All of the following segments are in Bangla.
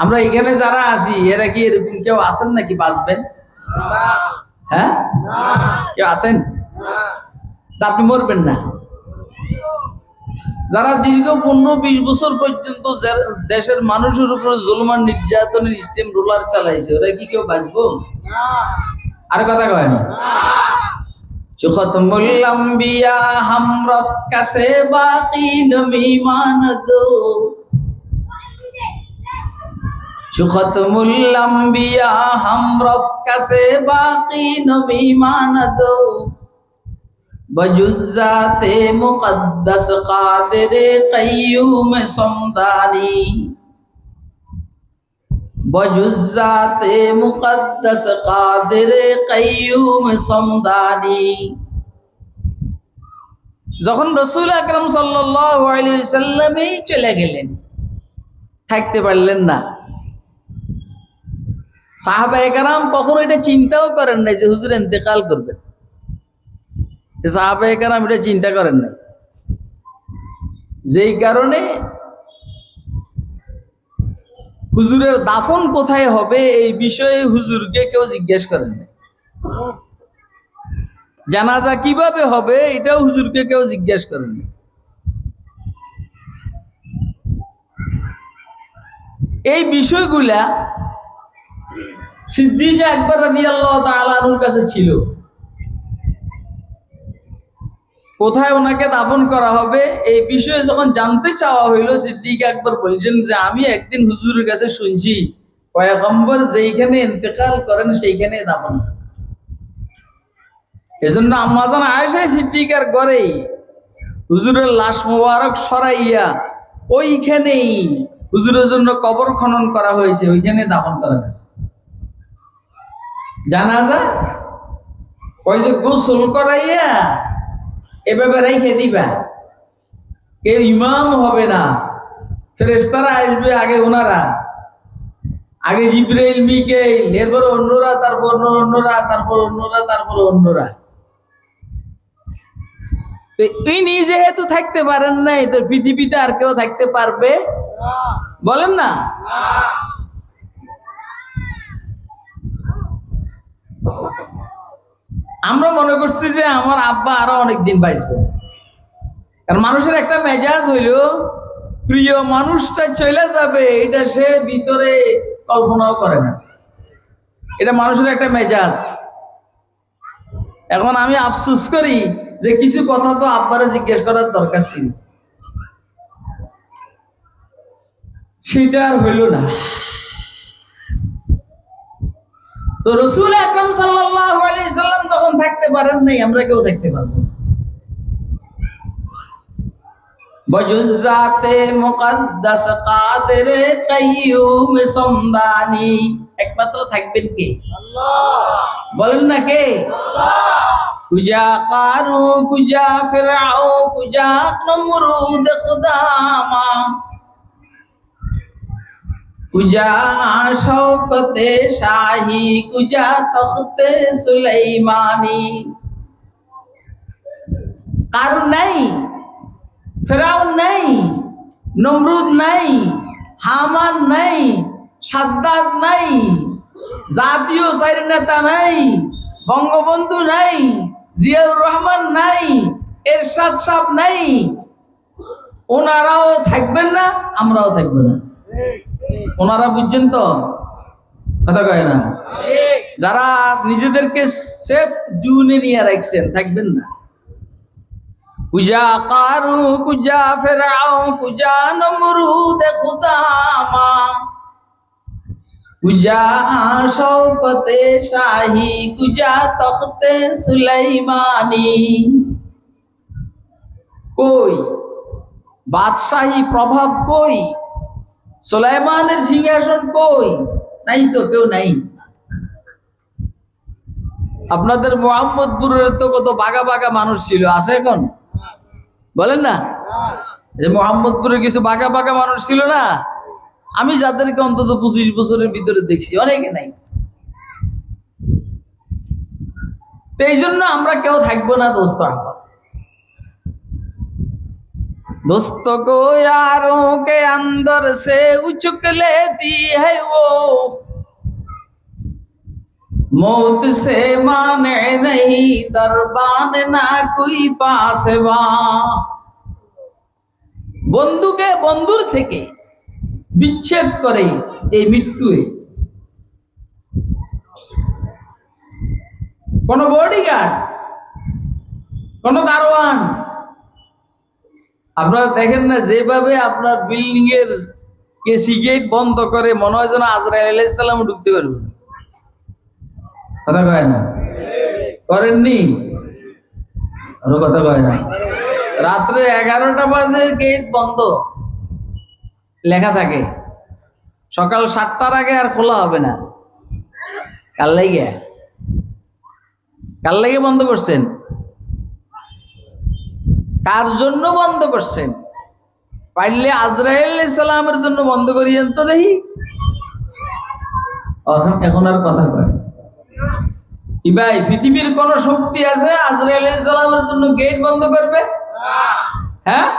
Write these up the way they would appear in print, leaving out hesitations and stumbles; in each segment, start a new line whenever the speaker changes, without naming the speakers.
আমরা এখানে যারা আছি এরা কি এরকম কেউ আছেন নাকি বাঁচবেন? হ্যাঁ, কেউ আছেন? তা আপনি মরবেন না। যারা দীর্ঘ 15-20 বছর পর্যন্ত দেশের মানুষের উপর জুলুম আর নির্যাতনের স্টিম রোলার চালাইছে, ওরা কি কেউ বাঁচবো? আর কথা কয় না। খতমুল আম্বিয়া হামরফ কাছে বাকি নবী মানদো, খতমুল আম্বিয়া হামরফ কাছে বাকি নবী মানদো, বজুজ্জাতে মুকদ্দাস কাদের কাইয়ুম সমদানি, বজুজ্জাতে মুকদ্দাস কাদের কাইয়ুম সমদানি। যখন রাসূল আকরাম সাল্লাল্লাহু আলাইহি ওয়াসাল্লামই চলে গেলেন, থাকতে পারলেন না, সাহাবায়ে কেরাম কখনো এটা চিন্তাও করেন নাই যে হুজুর ইন্তেকাল করবেন। সাহাবায়ে কেরাম এটা চিন্তা করেন নাই, যেই কারণে হুজুরের দাফন কোথায় হবে এই বিষয়ে হুজুরকে কেউ জিজ্ঞেস করেন নাই। জানাজা কিভাবে হবে এটাও হুজুরকে কেউ জিজ্ঞেস করেন নাই। এই বিষয়গুলা সিদ্দিক আকবর রাদিয়াল্লাহু তাআলা আনহুর কাছে ছিল। কোথায় ওনাকে দাফন করা হবে এই বিষয়ে যখন জানতে চাওয়া হইল, সিদ্দিক আকবর বলছেন যে আমি একদিন হুজুরের কাছে শুনছি পয়গম্বর যেইখানে ইন্তেকাল করেন সেইখানে দাফন করেন। এজন্য আম্মাজান আয়েশা সিদ্দিকার ঘরেই হুজুরের লাশ মোবারক সরাইয়া ওইখানেই হুজুরের জন্য কবর খনন করা হয়েছে, ওইখানে দাফন করা হয়েছে। জানাজা ওই যে গোসল করাইয়া এভাবে রেখে দিবা, কেউ ইমাম হবে না, ফেরেশতারা আসবে আগে, ওনারা আগে জিবরাইল মিকাইল, এরপর অন্যরা, তারপর অন্যরা, তারপর অন্যরা, তারপর অন্যরা। তো ইনি যেহেতু থাকতে পারেন নাই, তো পৃথিবীতে আর কেউ থাকতে পারবে? বলেন না। আমরা মনে করছি যে আমার আব্বা আরো অনেকদিন বাঁচবে, কারণ মানুষের একটা মেজাজ হইল প্রিয় মানুষটা চলে যাবে, এটা সে ভিতরে কল্পনাও করে না। এটা মানুষের একটা মেজাজ। এখন আমি আফসোস করি যে কিছু কথা তো আব্বারে জিজ্ঞেস করার দরকার ছিল, সেটা আর হইল না। তো রাসূল আকরাম সাল্লাল্লাহু আলাইহি সাল্লাম যখন থাকতে পারেন নাই, আমরা কেউ থাকতে পারবো না। বজুজ্জাতে মুকদ্দাস কাদের কাইয়ুম সমদানি, একমাত্র থাকবেন কে? আল্লাহ। বলেন না কে? আল্লাহ। কুজা কারু কুজা ফিরআউ কুজা নমরুদ খুদামা, কুজা শওকতে শাহী কুজা তখতে সুলাইমানি। কারুন নাই, ফেরাউন নাই, নমরুদ নাই, হামান নাই, সাদ্দাত নাই, জাতীয় চার নেতা নাই, বঙ্গবন্ধু নাই, জিয়াউর রহমান নাই, এরশাদ সাহেব নাই। ওনারাও থাকবেন না, আমরাও থাকবো না। ওনারা বুঝছেন তো, কথা কয় না? যারা নিজেদেরকে সেফ জোনে নিয়ে রাখছেন, থাকবেন না। কুজা কারু কুজা ফিরআউ কুজা নমরুদ খুদামা, কুজা শওকতে শাহী কুজা তখতে সুলাইমানি। কই বাদশাহী প্রভাব, কই সুলাইমানের সিংহাসন, কই? নাই তো, কেউ নাই। আপনাদের মোহাম্মদপুরের তো কত বাগা বাগা মানুষ ছিল, আছে এখন? বলেন না যে মোহাম্মদপুরে কিছু বাগা বাগা মানুষ ছিল না? আমি যাদেরকে অন্তত 25 বছরের ভিতরে দেখছি, অনেকে নাই। এই জন্য আমরা কেউ থাকবো না দোস্ত। दोस्तों को यारों के अंदर से उचक लेती है वो, मौत से माने नहीं दरबान ना कोई पासवा। বন্ধুকে বন্ধুর থেকে বিচ্ছেদ করে এই মৃত্যুয়ে কোন বডিগার্ড, কোন দারোয়ান, আপনারা দেখেন না যেভাবে আপনার বিল্ডিং এর কেসি গেট বন্ধ করে, মনে হয় যেন আজরাইল আলাইহিস সালাম ঢুকতে পারবে। কথা কয় না? করেননি? আরো কথা কয় না? রাত্রে 11টা বাজে গেট বন্ধ লেখা থাকে, সকাল 7টার আগে আর খোলা হবে না। কার লাগে বন্ধ করছেন? কার জন্য বন্ধ করছেন? পাইলে আজরাইল আলাইহিস সালামের জন্য বন্ধ করিয়েন তো দেখি। এখন আর কথা কয় কি ভাই? পৃথিবীর কোন শক্তি আছে আজরাইল আলাইহিস সালামের জন্য গেট বন্ধ করবে? হ্যাঁ,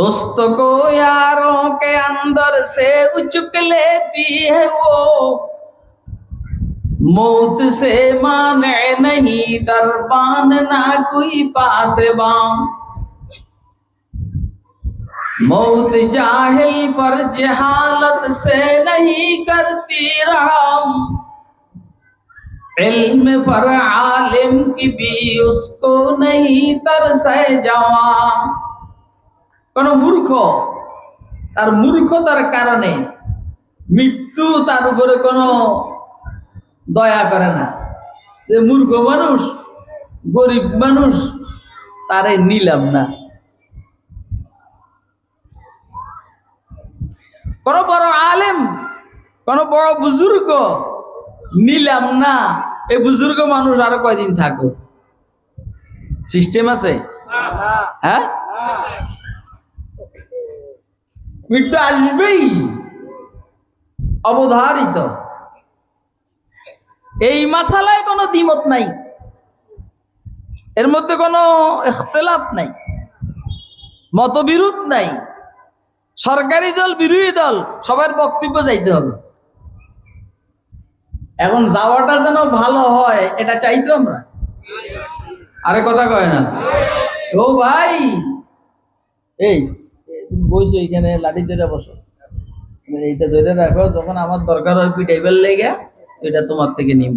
दोस्तों को यारों के अंदर से उचक लेती है वो, मौत से माने नहीं दरबान ना कोई पासबा। मौत जाहिल फर्ज हालत से नहीं करती रहम, इल्म फर आलिम की भी उसको नहीं तरसे जवा। কোন মূর্খ তার মূর্খতার কারণে মৃত্যু তার উপরে কোনো দয়া করে না, যে মূর্খ মানুষ, গরিব মানুষ, তারে নিলাম না। কোন বড় আলেম, কোন বড় বুজুর্গ নিলাম না, এই বুজুর্গ মানুষ আরো কয়দিন থাকুক। সিস্টেম আছে? হ্যাঁ, মৃত্যু আসবেই, অবধারিত। এই মাসালায় কোনো দ্বিমত নাই, এর মধ্যে কোনো ইখতিলাফ নাই, মতবিরোধ নাই। সরকারি দল, বিরোধী দল, সবার বক্তব্য যাইতে হবে। এখন যাওয়াটা যেন ভালো হয় এটা চাইতো আমরা। আরে কথা কয় না? ও ভাই, এই বসো, এইখানে লাঠি ধরে বসো, এইটা ধরে রাখো, যখন আমার দরকার হয় পিটাইবার লেগে এটা তোমার থেকে নিব।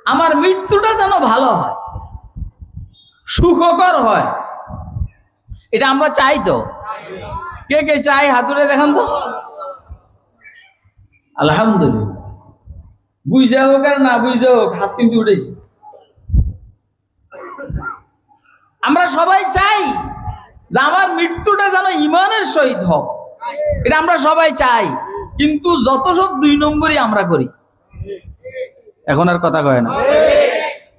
আমার মৃত্যুটা যেন ভালো হয়, সুখকর হয়, এটা আমরা চাই তো। কে কে চাই হাত তুলে দেখান তো। আলহামদুলিল্লাহ, বুঝা হোক আর না বুঝা হোক, হাত কিন্তু উঠেছে। আমরা সবাই চাই যে আমার মৃত্যুটা যেন ইমানের সহিত হোক, এটা আমরা সবাই চাই। কিন্তু যত সব 2 নম্বরই আমরা করি। এখন আর কথা কয় না।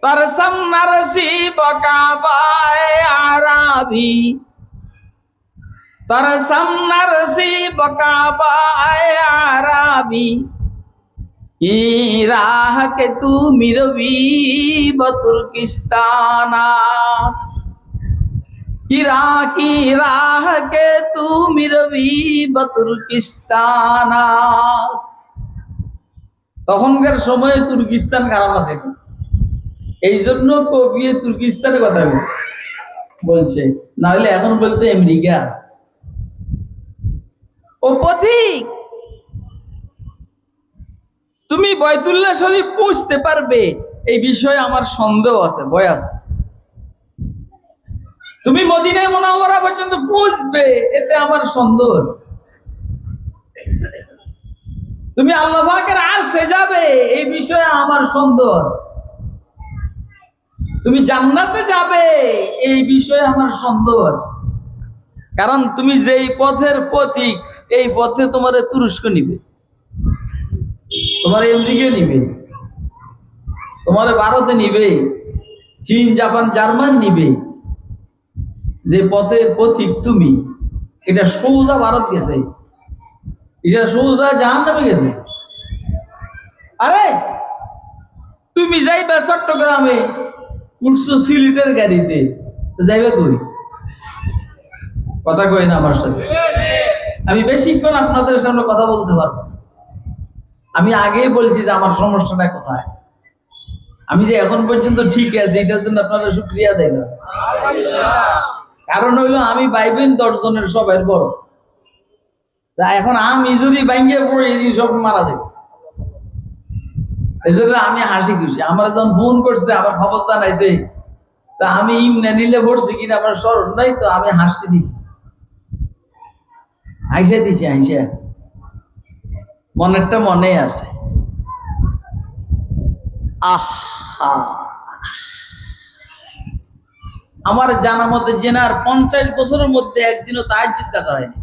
तरसम नरसीब काबाए आराबी, तरसम नरसीब काबाए आराबी, ई राह के तू मिरवी बतुर्किस्तानास, की राह के तू मिरवी बतुर्किस्तानास। তখনকার সময়ে তুর্কিস্তান খারাপ আছে, এই জন্য কবি তুর্কিস্তানের কথা বলছে, না হলে এখন বলতে আমেরিকা আছে। ও পথিক, তুমি বাইতুল্লাহ শরীফ পৌঁছতে পারবে এই বিষয়ে আমার সন্দেহ আছে, ভয় আছে। তুমি মদিনায় মুনাওয়ারা পর্যন্ত পৌঁছবে এতে আমার সন্দেহ আছে। তুমি আল্লাহ পাকের আরশে যাবে এই বিষয়ে আমার সন্দেহ আছে। তুমি জান্নাতে যাবে এই বিষয়ে আমার সন্দেহ আছে। কারণ তুমি যেই পথের পথিক, এই পথে তোমার তুরস্ক নিবে, তোমার আমেরিকা নিবে, তোমার ভারতে নিবে, চীন, জাপান, জার্মান নিবে। যে পথের পথিক তুমি, এটা সোজা ভারত গেছে, এটা সোজা জাহান্নামে গেছে। আরে তুমি যাইবা চট্টগ্রামে, উঠছো সিলেটের গাড়িতে, যাইবা কই? কথা কই না আমার সাথে? আমি বেশিক্ষণ আপনাদের সামনে কথা বলতে পারবো। আমি আগেই বলছি যে আমার সমস্যাটা কোথায়। আমি যে এখন পর্যন্ত ঠিক আছে, এটার জন্য আপনারা শুকরিয়া দেন। কারণ হইলো আমি ভাইবেন 10 জনের সবাই বড়। তা এখন আমি যদি ভাঙ্গে পড়ি, সব মারা যাবে। এই জন্য আমি হাসি খুশি। আমার যখন ফোন করছে, আমার খবর জানাইছে, তা আমি ইমনে নিলে পড়ছি কিনা আমার স্মরণ নাই, তো আমি হাসতে দিছি, হাসে দিছি, হাসে মনেরটা মনে আছে। আহা, আমার জানা মতে জেনার 50 বছরের মধ্যে একদিনও তাহাজ্জুদ কাজা হয়নি।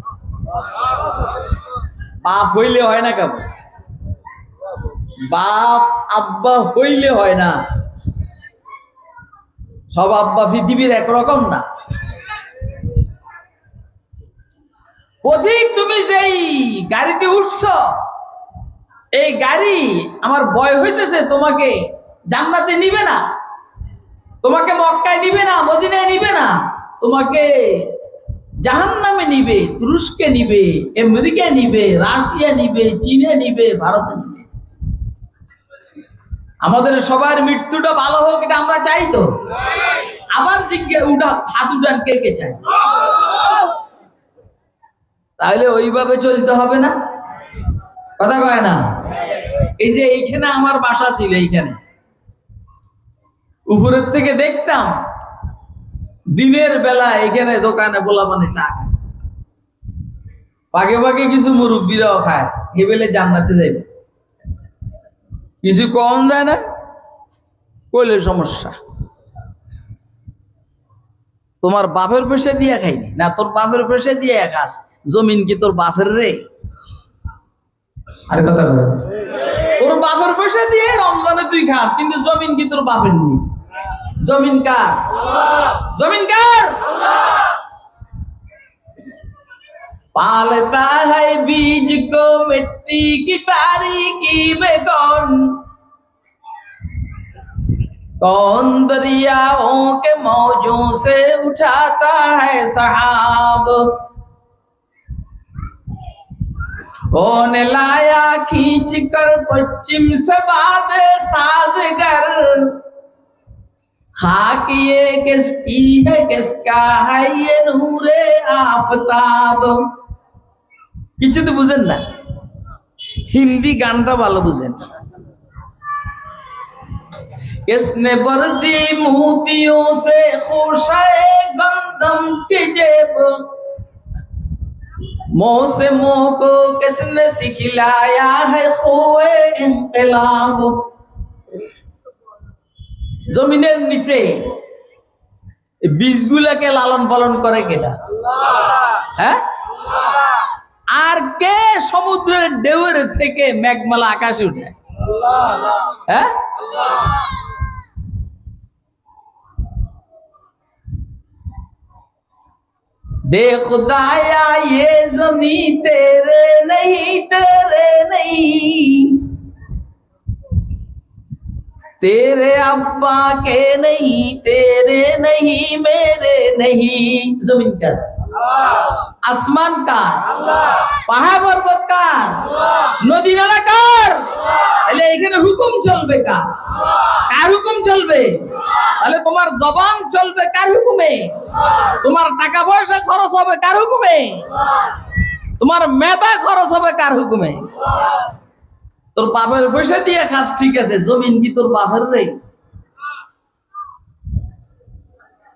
বাপ হইলে হয় না কেমন? বাপ আব্বা হইলে হয় না। সব আব্বা পৃথিবীর একরকম না। অধিক তুমি যেই গাড়িতে উঠছ, এই গাড়ি আমার ভয় হইতেছে তোমাকে জান্নাতে নিবে না, তোমাকে মক্কায় নিবে না, মদিনায় নিবে না, তোমাকে জাহান্নামে নিবে, তুরস্কে নিবে, আমেরিকা নিবে, রাশিয়া নিবে, চীনে নিবে, ভারতে নিবে। আমাদের সবার মৃত্যুটা ভালো হোক, এটা আমরা চাই তো। আবার জিজ্ঞাসা উঠা, হাত উঠান, কে কে চাই? তাহলে ওইভাবে চলতে হবে না? কথা কয় না? এই যে এইখানে আমার বাসা ছিল, এইখানে উপরের থেকে দেখতাম দিনের বেলা এখানে দোকানে বলা মানে চা খায়, পাগে পাগে কিছু মুরব্বীরাও খায়, হেবেলে জান্নাতে যাইবে। কিছু কম যায় না, কইলে সমস্যা। তোমার বাপের পয়সা দিয়ে খাইনি না, তোর বাপের পয়সা দিয়ে খাস, জমিন কি তোর বাপের রে? আরে কথা বল, তোর বাপের পয়সা দিয়ে রমজানে তুই খাস, কিন্তু জমিন কি তোর বাপের নি? জমিন কার? জমিন কার? पालता है बीज को मिट्टी की तारीकी में कौन दरियाओं के मौजों से उठाता है सहाब, कौन लाया खींच कर पश्चिम से बादे साजगर, खाक ये किसकी है, किसका है ये नूरे आफताब। কিছু তো বুঝেন না, হিন্দি গানটা ভালো বুঝেন। किसने वर्दी मोतियों से खुशाए गंदम की जेब, मोह से मोह को किसने सिखलाया है खोए इनकलाब। জমিনের নিচে বীজগুলাকে লালন পালন করে কেটা? হ্যাঁ? আর কে সমুদ্রের ঢেউয়ের থেকে মেঘমালা আকাশে উঠে? হ্যাঁ? दे खुदाया ये जमी तेरे नहीं, तेरे नहीं, तेरे अब्बा के नहीं, तेरे नहीं, मेरे नहीं। जमीन का, আসমান কার? পাহাড় পর্বত কার? নদী নালা কার? তাহলে এখানে হুকুম চলবে কার? কার হুকুম চলবে? তাহলে তোমার জবান চলবে কার হুকুমে? তোমার টাকা পয়সা খরচ হবে কার হুকুমে? তোমার মেধা খরচ হবে কার হুকুমে? তোর বাপের পয়সা দিয়ে খাস, ঠিক আছে, জমিন কি তোর বাপের রে?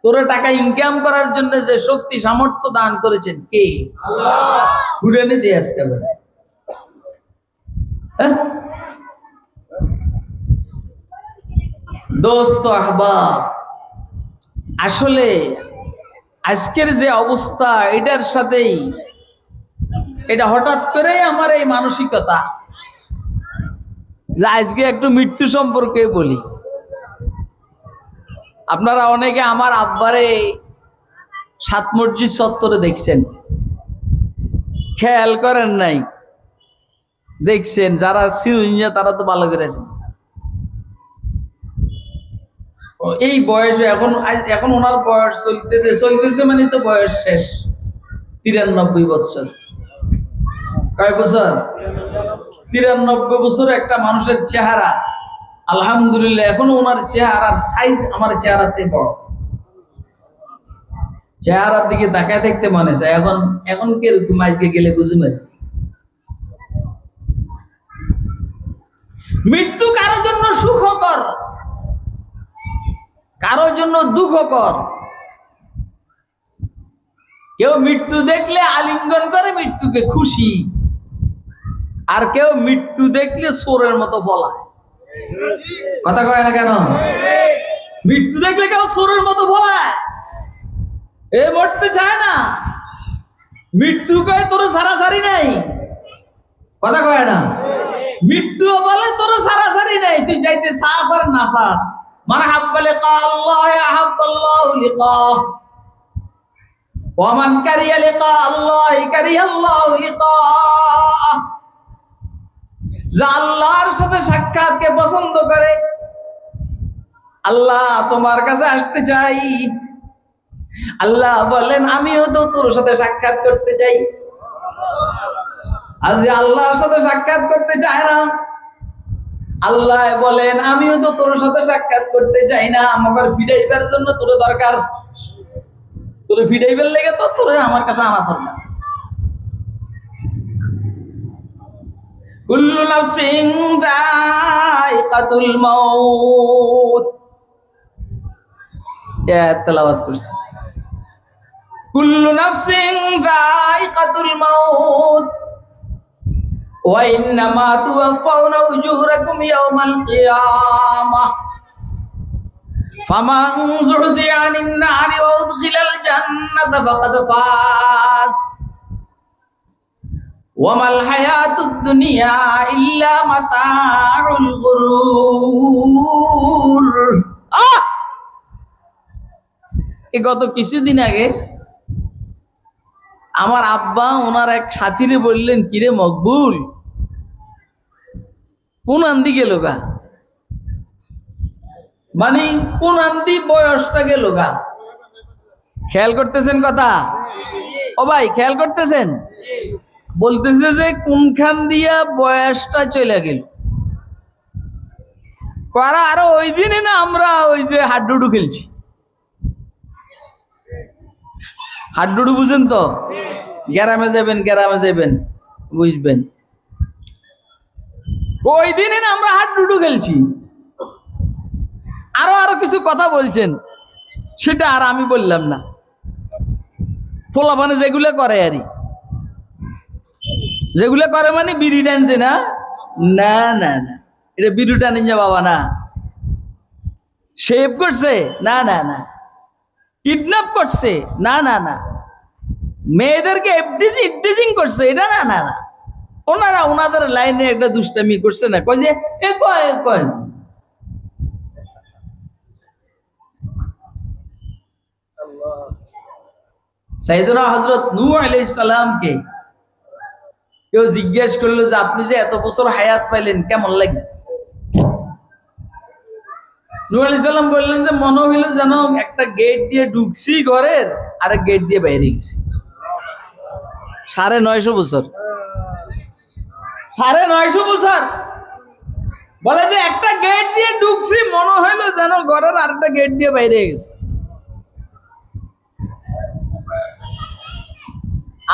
তোর টাকা ইনকাম করার জন্য যে শক্তি সামর্থ্য দান করেছেন কে? আল্লাহ। ঘুরে দিয়ে আসতে পারে। দোস্ত আহবাব, আসলে আজকের যে অবস্থা, এটার সাথেই এটা হঠাৎ করেই আমার এই মানসিকতা যে আজকে একটু মৃত্যু সম্পর্কে বলি। আপনারা অনেকে আমার আব্বারে 7 মসজিদ চত্বরে দেখছেন, খেয়াল করেন নাই? দেখছেন যারা সিরুইয়া তারা তো ভালো করেছেন। এই বয়সে এখন ওনার বয়স চলতেছে মানে তো বয়স শেষ, 93 বছর। কয় বছর? 93 বছর একটা মানুষের চেহারা, আলহামদুলিল্লাহ এখনো ওনার চেহারার সাইজ আমার চেহারাতে বড়। চেহারার দিকে তাকায় দেখতে মনে চায়। এখন কিরকম আজকে গেলে বুঝবে। মৃত্যু কারোর জন্য সুখকর, কারোর জন্য দুঃখকর। কেউ মৃত্যু দেখলে আলিঙ্গন করে মৃত্যুকে খুশি, আর কেউ মৃত্যু দেখলে চোরের মতো বলায়। কথা কয় না কেন? মৃত্যু দেখলে কেউ চোরের মতো বলায়, এ মরতে চায় না। মৃত্যু কয় তোর সারাসারি নাই। কথা কয় না? মৃত্যু বলে তোর সারাসারি নাই, তুই যাইতে চাস আর না চাস। মারহাবা লিকা আল্লাহ আহাব্বাল্লাহু লিকা ওয়া মান কারিয়া লিকা আল্লাহ কারিয়াল্লাহু লিকা। যা আল্লাহর সাথে সাক্ষাৎকে পছন্দ করে, আল্লাহ তোমার কাছে আসতে চাই। আল্লাহ বলেন আমিও তো তোর সাথে সাক্ষাৎ করতে চাই। আজ যে আল্লাহর সাথে সাক্ষাৎ করতে চায় না, আল্লাহ বলেন আমিও তো তোর সাথে সাক্ষাৎ করতে চাই না। আমাকে ফিডাইবার জন্য তোর দরকার, তোর ফিডাইবার লেগে তো তোর আমার কাছে আনা দরকার। কুল্লু নাফসিন যায়কাতুল মাউত, তেলাওয়াত করছি। কুল্লু নাফসিন যায়কাতুল মাউত ওয়া ইন্নামা তুওয়াফাউনা উজুরাকুম ইয়াওমাল কিয়ামাহ ফামান যুহজিয়া আনিন নারি ওয়া উদখিলাল জান্নাতা ফাকাদ ফাজ ওয়া মাল হায়াতুদ দুনিয়া ইল্লা মাতাউল গুরুর। গত কিছুদিন আগে আমার আব্বা ওনার এক সাথীরে বললেন, কিরে মকবুল কোন আন্দি গেল গা, মানে কোন আন্দি বয়সটা গেল গা। খেয়াল করতেছেন কথা? ও ভাই খেয়াল করতেছেন? বলতেছে যে কোনখান দিয়া বয়সটা চলে গেল। আরো ওই দিনে না আমরা ওই যে হাডুডু খেলছি। হাডুডু বুঝেন তো? গ্রামে যাবেন বুঝবেন। ওই দিনে না আমরা হাডুডু খেলছি। আরো কিছু কথা বলছেন, সেটা আর আমি বললাম না। পোলাপানে যেগুলো করে আরই, যেগুলো করে মানে বিড়ি টানছে না, না না না, এটা বিড়ি টানেন যা বাবা না। শেভ করছে, না না না। কিডন্যাপ করছে, না না না। মেয়েদেরকে ইফটিজিং করছে, এটা না না না। ওনারা ওনাদের লাইনে একটা দুষ্টামি করছে না, কয় যে কয় সাইয়েদনা হযরত নূহ আলাইহিস সালামকে কেউ জিজ্ঞেস করলো যে আপনি যে এত বছর হায়াত পাইলেন কেমন লাগছে? নূহ আলাইহিস সালাম বললেন যে মনে হইল যেন একটা গেট দিয়ে ঢুকছি ঘরের, আরেক গেট দিয়ে বাইরে গেছি। 950 বছর, 950 বছর। বলে যে একটা গেট দিয়ে ঢুকছি, মনে হইলো যেন ঘরের আরেকটা গেট দিয়ে বাইরে গেছে।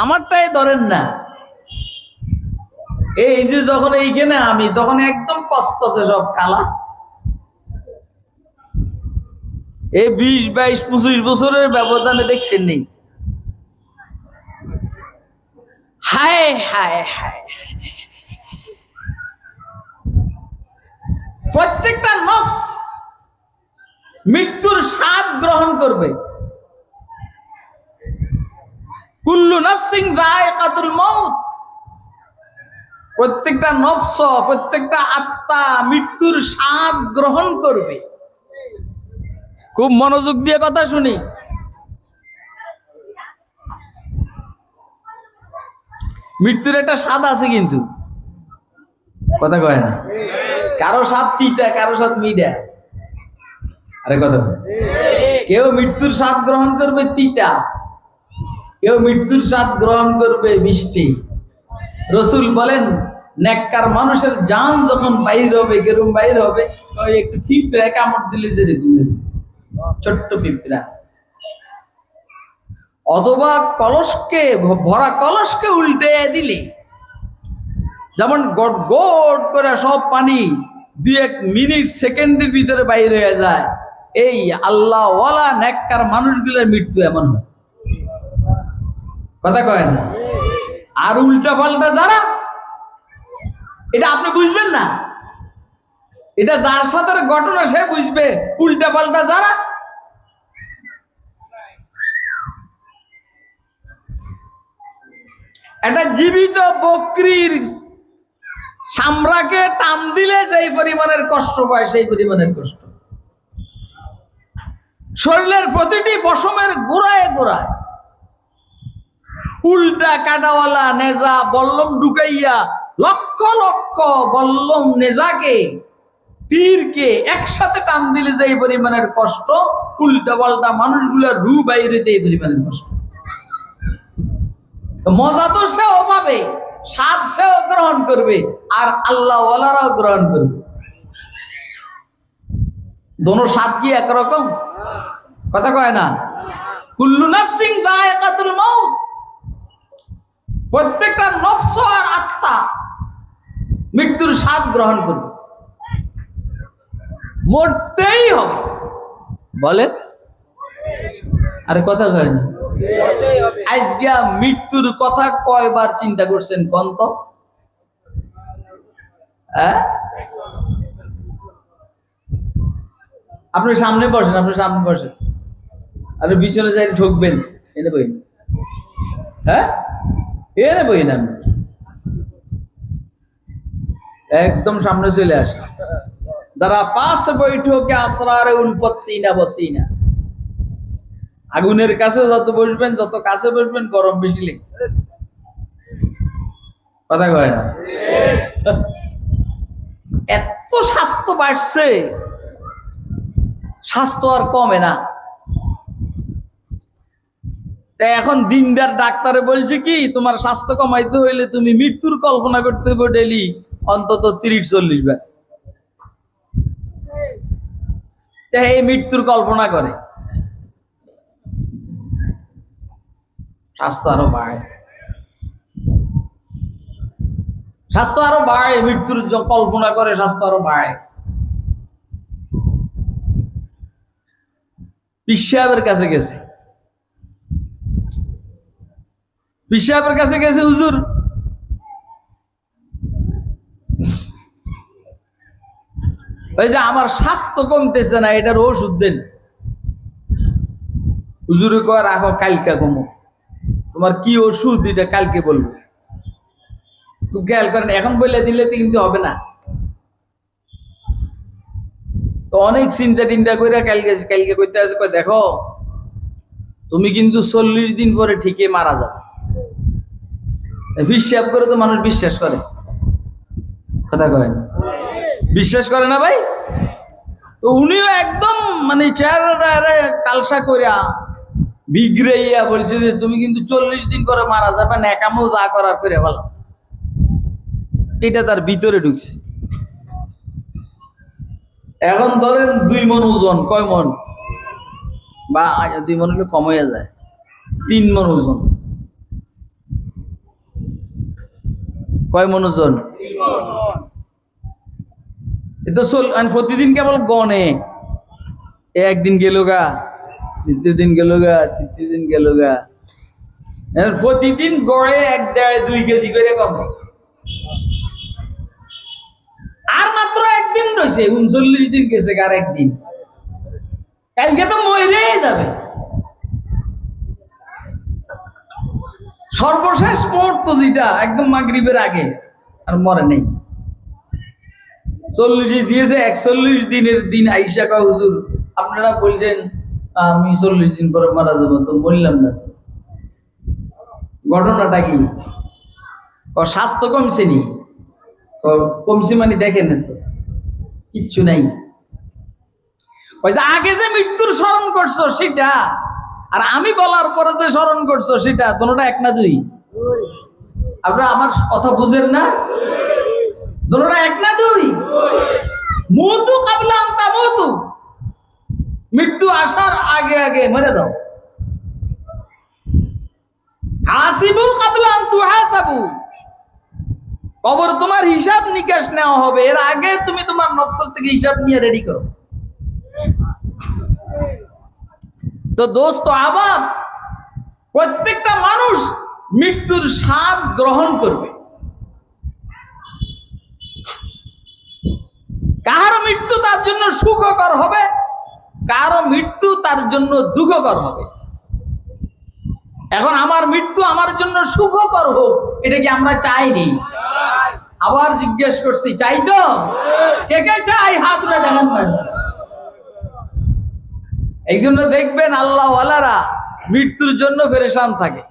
আমারটাই ধরেন না, এই যে যখন এইখানে আমি, তখন একদম কসকসে সব কালা। এই 20, 22, 25 বছরের ব্যবধানে দেখছেন নেই। হায় হায় হায়, প্রত্যেকটা নফস মৃত্যুর স্বাদ গ্রহণ করবে। কুল্লু নাফসিন যায়কাতুল মাউত, প্রত্যেকটা নফস, প্রত্যেকটা আত্মা মৃত্যুর স্বাদ গ্রহণ করবে। খুব মনোযোগ দিয়ে কথা শুনি। মৃত্যুর একটা স্বাদ আছে, কিন্তু কথা কয় না? কারো স্বাদ তিতা, কারো স্বাদ মিঠা। আরে কথা কয়। কেউ মৃত্যুর স্বাদ গ্রহণ করবে তিতা, কেউ মৃত্যুর স্বাদ গ্রহণ করবে মিষ্টি। রসুল বলেন নেককার মানুষের জান যখন বাইর হবে, কেরম বাইর হবে, ওই একটু পিঁপড়া কামড় দিলে যেরকম, ছোট্ট পিঁপড়া। অথবা কলসকে, ভরা কলসকে উল্টে দিলে যেমন গট গট করে সব পানি 2-1 মিনিট সেকেন্ডের ভিতরে বাইরে হয়ে যায়, এই আল্লাহ ওয়ালা নেককার মানুষগুলোর মৃত্যু এমন হয়। কথা কয় না? আর উল্টা পাল্টা যারা, এটা আপনি বুঝবেন না, এটা যার সাথে ঘটনা সে বুঝবে। উল্টা পাল্টা যারা, একটা জীবিত বকরির চামড়াকে টান দিলে যেই পরিমাণের কষ্ট পায়, সেই পরিমাণের কষ্ট শরীরের প্রতিটি পশমের গোড়ায় গোড়ায় উল্টা কাটাওয়ালা নেজা বল্লম ঢুকাইয়া লক্ষ লক্ষ বল্লম নেজাকে, তীরকে একসাথে টান দিলে যেই পরিমাণের কষ্ট, উল্টা পাল্টা মানুষগুলার রু বাইরে এই পরিমাণের কষ্ট। মজা তো সেও পাবে, স্বাদ সেও গ্রহণ করবে, আর আল্লাহ ওয়ালারাও গ্রহণ করবে। দোনো স্বাদ কি একরকম? কথা কয় না? কুল্লু নাফসিন যায়কাতুল মাউত, প্রত্যেকটা নফস আর আত্মা মৃত্যুর স্বাদ গ্রহণ করবে, মরতেই হবে। বলে আরে কথা কয় না? আজকে মৃত্যুর কথা কয়বার চিন্তা করছেন কোন তো? আপনি সামনে বসেন, আপনি সামনে বসেন, আপনি পিছনে যাই ঢুকবেন, এনে বই। হ্যাঁ, এনে বই না, একদম সামনে চলে আসে। যারা পাঁচ বৈঠকে আসরারে উলফত সিনা বসিনা, আগুনের কাছে যত বসবেন, যত কাছে বসবেন, গরম বেশি লাগবে। কথা কয় না? এত স্বাস্থ্য বাড়ছে, স্বাস্থ্য আর কমে না। এখন দিনদার ডাক্তারে বলছে কি, তোমার স্বাস্থ্য কমাইতে হইলে তুমি মৃত্যুর কল্পনা করতে হবে ডেলি অন্তত 30-40 বার। এই মৃত্যুর কল্পনা করে স্বাস্থ্য আরো বাড়ে, স্বাস্থ্য আরো বাড়ে, মৃত্যুর কল্পনা করে স্বাস্থ্য আরো বাড়ে। পীর সাহেবের কাছে গেছে, পীর সাহেবের কাছে গেছে, হুজুর ওই যে আমার স্বাস্থ্য কমতেছে না, এটার ওষুধ দেন। হুজুরে কয় রাখো, কালকে কমো। তোমার কি ওষুধ এটা কালকে বলবো। খুব খেয়াল করেন, এখন বলে দিলে কিন্তু হবে না। তো অনেক চিন্তা টিন্তা করে কালকে করতে আছে, দেখো তুমি কিন্তু 40 দিন পরে ঠিকই মারা যাবে। হিসাব করে তো মানুষ বিশ্বাস করে, কথা কয় না? বিশ্বাস করে না ভাই? তো উনিও একদম মানে চেহারাটা কালসা করিয়া বিগড়াইয়া বলছে যে তুমি কিন্তু 40 দিন করে মারা যাবে, ন্যাকামো যা করার করে ভালো। এটা তার ভিতরে ঢুকছে। এখন ধরেন 2 মণ ওজন, কয় মণ? বা 2 মণ হলে কম হয়ে যায়, 3 মণ ওজন। কয় মণ ওজন? এটা প্রতিদিন কেবল গনে, একদিন গেল গা, দ্বিতীয় দিন গেল গা, তৃতীয় দিন গেল গা, প্রতিদিন গড়ে 1-1.5-2 কেজি করে কমে। আর মাত্র একদিন রয়েছে, 39 দিন গেছে, আর একদিন, কালকে তো মরে যাবে। সর্বশেষ মুহূর্ত যেটা একদম মাগরিবের আগে, আর মরে নেই। 40 দিয়েছে, 41 দিনের দিন আইসা কয় হুজুর আপনারা বলছেন আমি 40 দিন পরে মারা যাবো, তো বললাম না। ঘটনাটা কি? স্বাস্থ্য কমছে নি? কমছি মানে দেখেন তো কিচ্ছু নাই। ওই যে আগে যে মৃত্যুর স্মরণ করছো সেটা, আর আমি বলার পরে যে স্মরণ করছো সেটা, দুটোটা এক না দুই? আপনারা আমার কথা বুঝেন না? দুটোটা এক না দুই? মুতু কাবলা আনতা মুতু, মৃত্যু আসার আগে আগে মরে যাও। হাসিবু কাবলা আনতু হাসাবু, কবর তোমার হিসাব নিকাশ নেওয়া হবে, এর আগে তুমি তোমার নফসল থেকে হিসাব নিয়ে রেডি করো। তো দোস্ত আবাব, প্রত্যেকটা মানুষ মৃত্যুর স্বাদ গ্রহণ করবে। কারো মৃত্যু তার জন্য সুখকর হবে, কারো মৃত্যু তার জন্য দুঃখকর হবে। এখন আমার মৃত্যু আমার জন্য সুখকর হোক, এটা কি আমরা চাইনি? আবার জিজ্ঞেস করছি, চাই তো? কে কে চাই? হাত উঠে দেখান। এই জন্য দেখবেন আল্লাহ ওয়ালারা মৃত্যুর জন্য পেরেশান থাকে।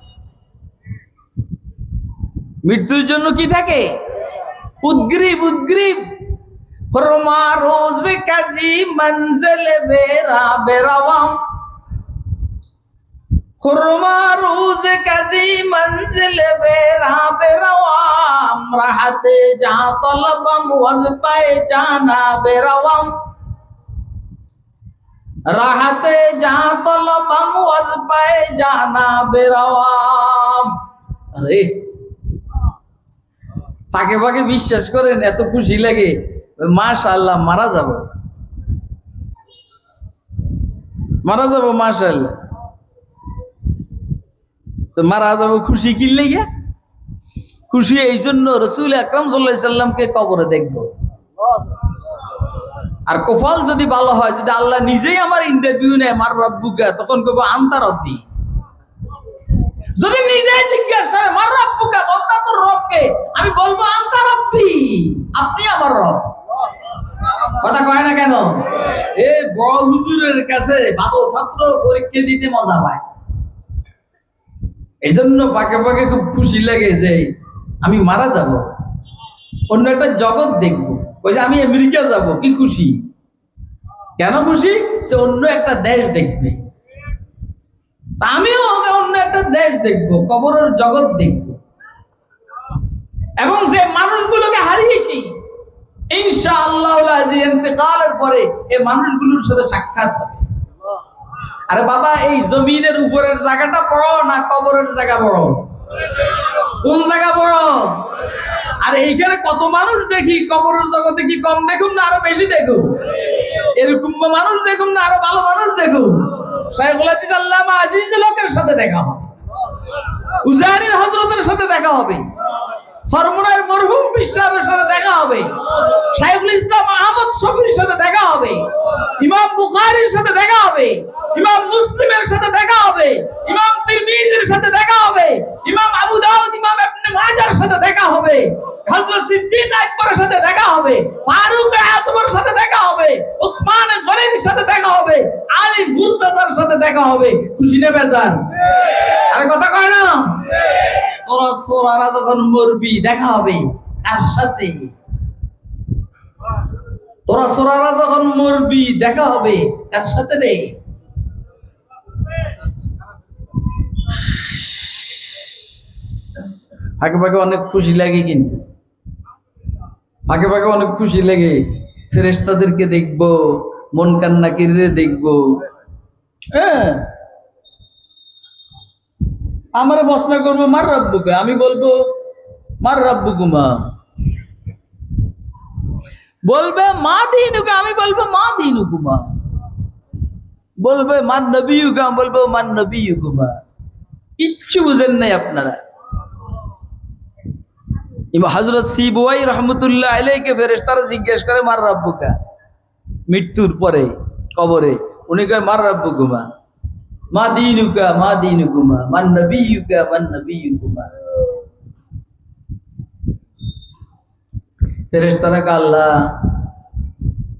মৃত্যুর জন্য কি থাকে? উদ্গ্রীব উদ্গ্রীব। ফরমা রোজ কাজী মঞ্জিল বেরা বেরাওয়াম, খুরমা রোজ কাজী মঞ্জিল বেরা বেরাওয়াম, রাহাতে যা তলবম ওয়াজপায়ে জানা বেরাওয়াম, রাহাতে যা তলবম ওয়াজপায়ে জানা বেরাওয়াম। আরে ফাঁকে ফাঁকে বিশ্বাস করেন এত খুশি লাগে, মাশাআল্লাহ মারা যাব, মারা যাব, মাশাআল্লাহ। তো মারা যাব খুশি কি লাগে? খুশি এই জন্য রাসূল আকরাম সাল্লাল্লাহু আলাইহি সাল্লামকে কবরে দেখব। আর কপাল যদি ভালো হয়, যদি আল্লাহ নিজেই আমার ইন্টারভিউ নেয় মার রব্বুকা, তখন কইব আনতা রব্বি। যদি নিজেই জিজ্ঞাসা করে মার রব্বুকা, বান্দা তোর রবকে, আমি বলবো আনতা রব্বি, আপনি আমার রব। কথা কয় না কেন? এ বড় হুজুরের কাছে ভালো ছাত্র পরীক্ষা দিতে মজা পায়। এই জন্য পাকে পাকে খুব খুশি লাগে যে আমি মারা যাব, অন্য একটা জগৎ দেখবো। ওই যে আমি আমেরিকা যাব, কি খুশি। কেন খুশি? সে অন্য একটা দেশ দেখবে, আমিও অন্য একটা দেশ দেখবো, কবরের জগৎ দেখবো। এবং যে মানুষগুলোকে হারিয়েছি, ইনশাআল্লাহ ইন্তেকালের পরে এই মানুষগুলোর সাথে সাক্ষাৎ হবে। আরে বাবা, এই জমিনের উপরের জায়গাটা বড় না কবরের জায়গা বড়? কোন জায়গা বড়? আর এইখানে কত মানুষ দেখি, কবরের জগতে কি কম দেখুন না আরো বেশি দেখুন? এরকম মানুষ দেখুন না আরো ভালো মানুষ দেখুন? শাইখুল হাদিস আল্লামা আজিজুল হকের সাথে দেখা হবে, উজানির হযরতের সাথে দেখা হবে, সরমুনার মরহুম বিশ্ববের সাথে দেখা হবে, শাইখুল ইসলাম আহমদ শফির সাথে দেখা হবে, ইমাম বুখারীর সাথে দেখা হবে, ইমাম মুসলিমের সাথে দেখা হবে, ইমাম তিরমিজির সাথে দেখা হবে, ইমাম আবু দাউদ, ইমাম ইবনে মাজাহর সাথে দেখা হবে, হযরত সিদ্দিক আকবরের সাথে দেখা হবে, ফারুক আযমের সাথে দেখা হবে, উসমান গনির সাথে দেখা হবে, আলী মুর্তজার সাথে দেখা হবে। খুশি না বেজার? আরে কথা কয় না? তোরা সোরারা যখন মরবি দেখা হবে কার সাথে? তোরা সোরারা যখন মরবি দেখা হবে কার সাথে রে? ফাঁকে ফাঁকে অনেক খুশি লাগে, কিন্তু ফাঁকে ফাঁকে অনেক খুশি লাগে। ফেরেশতাদেরকে দেখবো, মন কান্নাকিরে দেখবো। হ্যাঁ, আমার প্রশ্ন করবো মার রব্বুকে, আমি বলবো মার রব্বুকুমা। বলবে মা দীনুকা, আমি বলবো মা দীনুকুমা। বলবে মান নবিয়ুকা, বলবো মান নবিয়ুকুমা। কিচ্ছু বুঝেন নাই আপনারা। ইমাম হযরত সিবওয়াই রাহমাতুল্লাহ আলাইহিকে ফেরেশতারা জিজ্ঞেস করে মার রব্বুকা, মৃত্যুর পরে কবরে। উনি কয় মার রব্বুকুমা, মা দীনুকা মা দীনুকুমা, মান নবিয়ুকা মান নবিয়ুকুমা। ফেরেশতারা কয় আল্লাহ,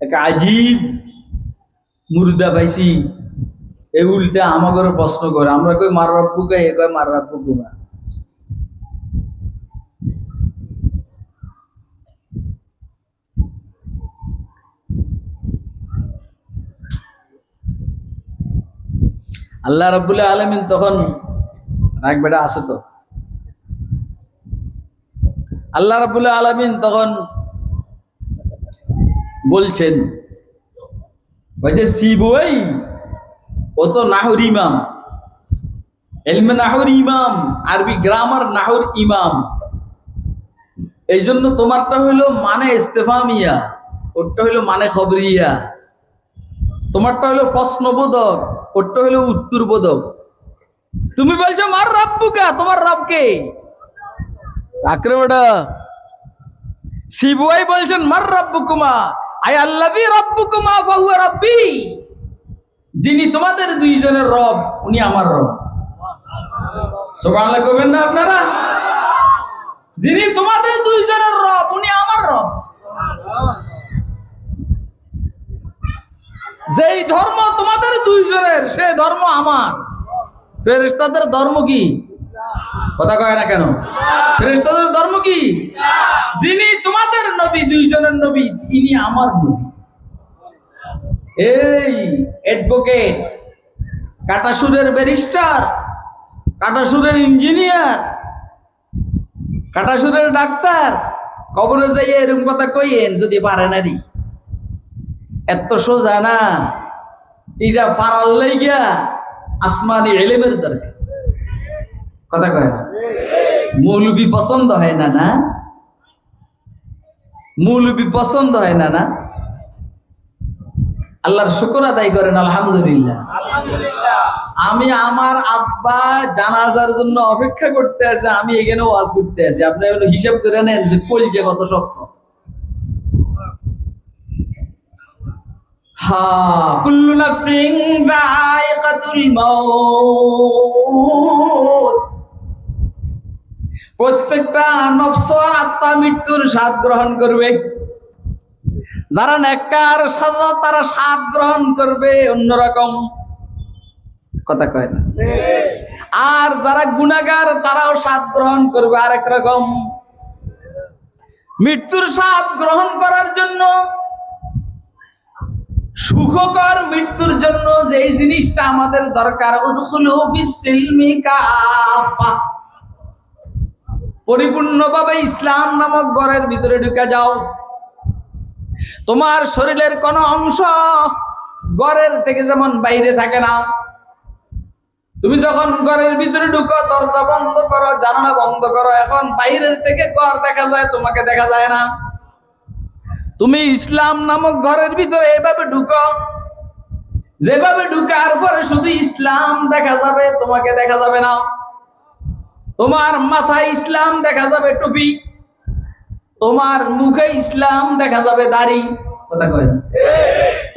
এক আজীব মুর্দা পাইছি, এই উল্টা আমাদের প্রশ্ন করে। আমরা কই মার রব্বুকা, এ কয় মার রব্বুকুমা। আল্লাহ রাব্বুল আলামিন তখন রাগ বেটা আছে তো, আল্লাহ রাব্বুল আলামিন তখন বলছেন, বলছে সিবুই ও তো নাহর ইমাম, ইলমে নাহর ইমাম, আরবি গ্রামার নাহর ইমাম। এই জন্য তোমারটা হইলো মানে ইস্তেফামিয়া, ওরটা হইলো মানে খবরিয়া। তোমারটা হইলো প্রশ্নবোধক, ওরটা হইলো উত্তরবোধক। তুমি বলছো মার রব্বুকা, তোমার রবকে রাখরে বেটা। সিবুয়াই বলছেন মার রব্বুকুমা, আই আল্লাযী রব্বুকুমা ফাহুয়া রাব্বি, যিনি তোমাদের দুইজনের রব উনি আমার রব। সুবহানাল্লাহ কইবেন না আপনারা? যিনি তোমাদের দুইজনের রব উনি আমার রব। যেই ধর্ম তোমাদের দুইজনের সেই ধর্ম আমার। ফেরেশতাদের ধর্ম কি? কথা কয় না কেন? ফেরেশতাদের ধর্ম কি? যিনি তোমাদের নবী, দুইজনের নবী, ইনি আমার নবী। এই অ্যাডভোকেট, কাটাসুরের ব্যারিস্টার, কাটাসুরের ইঞ্জিনিয়ার, কাটাসুরের ডাক্তার কবরে যাইয়ে এরকম কথা কইয়েন যদি পারে না রে, এত সোজা না। এটা পারার লাইগা আসমানি ইলমের দরকার। কথা কয় না? মৌলবি পছন্দ হয় না, না মৌলবি পছন্দ হয় না, না। আল্লাহর শুকর আদায় করেন আলহামদুলিল্লাহ। আমি আমার আব্বা জানাজার জন্য অপেক্ষা করতে আছে, আমি এখানে ওয়াজ করতে আছি। আপনি হিসাব করে নেন যে কলিজা কত শক্ত। কুল্লু নাফসিন যায়িকাতুল মাউত, প্রত্যেকটা নফস আর আত্মা মৃত্যুর স্বাদ গ্রহণ করবে। যারা নেককার সাজা তারা স্বাদ গ্রহণ করবে অন্যরকম। কথা কয় না? আর যারা গুনাহগার তারাও স্বাদ গ্রহণ করবে আরেক রকম। মৃত্যুর স্বাদ গ্রহণ করার জন্য, সুখকর মৃত্যুর জন্য যেই জিনিসটা আমাদের দরকার, উদখুলু ফিস সিলমি কাফা, পরিপূর্ণভাবে ইসলাম নামক ঘরের ভিতরে ঢুকে যাও। তোমার শরীরের কোন অংশ ঘরের থেকে যেমন বাইরে থাকে না। তুমি যখন ঘরের ভিতরে ঢুকো, দরজা বন্ধ করো, জানালা বন্ধ করো, এখন বাইরের থেকে ঘর দেখা যায়, তোমাকে দেখা যায় না। তুমি ইসলাম নামক ঘরের ভিতরে এভাবে ঢুকো, যেভাবে ঢুকার পরে শুধু ইসলাম দেখা যাবে, তোমাকে দেখা যাবে না। তোমার মাথায় ইসলাম দেখা যাবে টুপি, তোমার মুখে ইসলাম দেখা যাবে দাড়ি। কথা কয় না?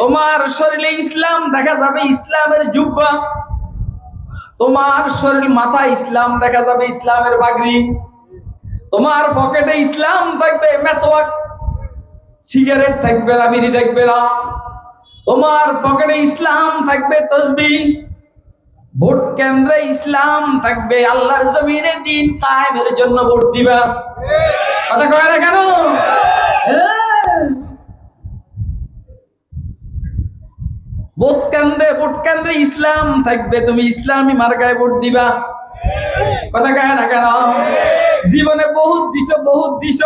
তোমার শরীরে ইসলাম দেখা যাবে, ইসলামের জুব্বা। তোমার শরীর মাথায় ইসলাম দেখা যাবে, ইসলামের পাগড়ি। তোমার পকেটে ইসলাম থাকবে, মেসওয়াক, সিগারেট থাকবে না, বিড়ি থাকবে না। তোমার পকেটে ইসলাম থাকবে, তসবিহ। ভোট কেন্দ্রে ইসলাম থাকবে, আল্লাহর জমিনে দিন কায়েমের জন্য ভোট দিবা। কথা কয় না কেন? ভোট কেন্দ্রে ইসলাম থাকবে, তুমি ইসলামী মার্কায় ভোট দিবা। কথা কয় না কেন? জীবনে বহুত দিছ,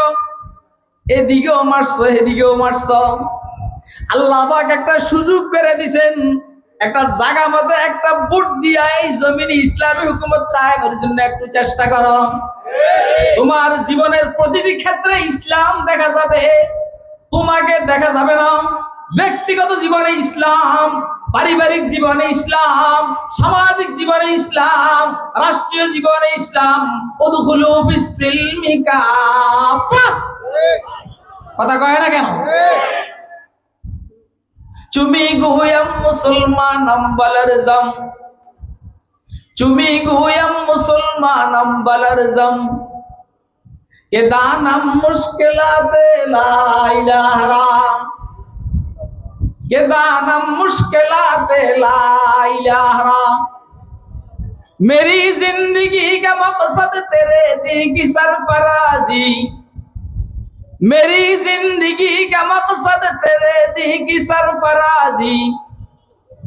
এদিকেও মারছো, এদিকেও মারছো। আল্লাহ পাক একটা সুযোগ করে দিছেন, একটা জায়গা মতো একটা ভোট দিয়া এই জমিনে ইসলামী হুকুমত কায়েমের জন্য একটু চেষ্টা করো। তোমার জীবনের প্রতিটি ক্ষেত্রে ইসলাম দেখা যাবে, তোমাকে দেখা যাবে না। ব্যক্তিগত জীবনে ইসলাম, পারিবারিক জীবনে ইসলাম, সামাজিক জীবনে ইসলাম, রাষ্ট্রীয় জীবনে ইসলাম। উদখুলু ফিস সিলমি কাফা। কথা কয় না কেন? চুমি গুয়াম মুসলমানম বালারজম, চুমি গুয়াম মুসলমানম বালারজম, কে দানম মুশকিলাতে লা ইলাহা, কে দানম মুশকিলাতে লা ইলাহা। मेरी जिंदगी का मकसद तेरे दी की सरफराजी, मेरी जिंदगी का मकसद तेरे दी की सरफराजी,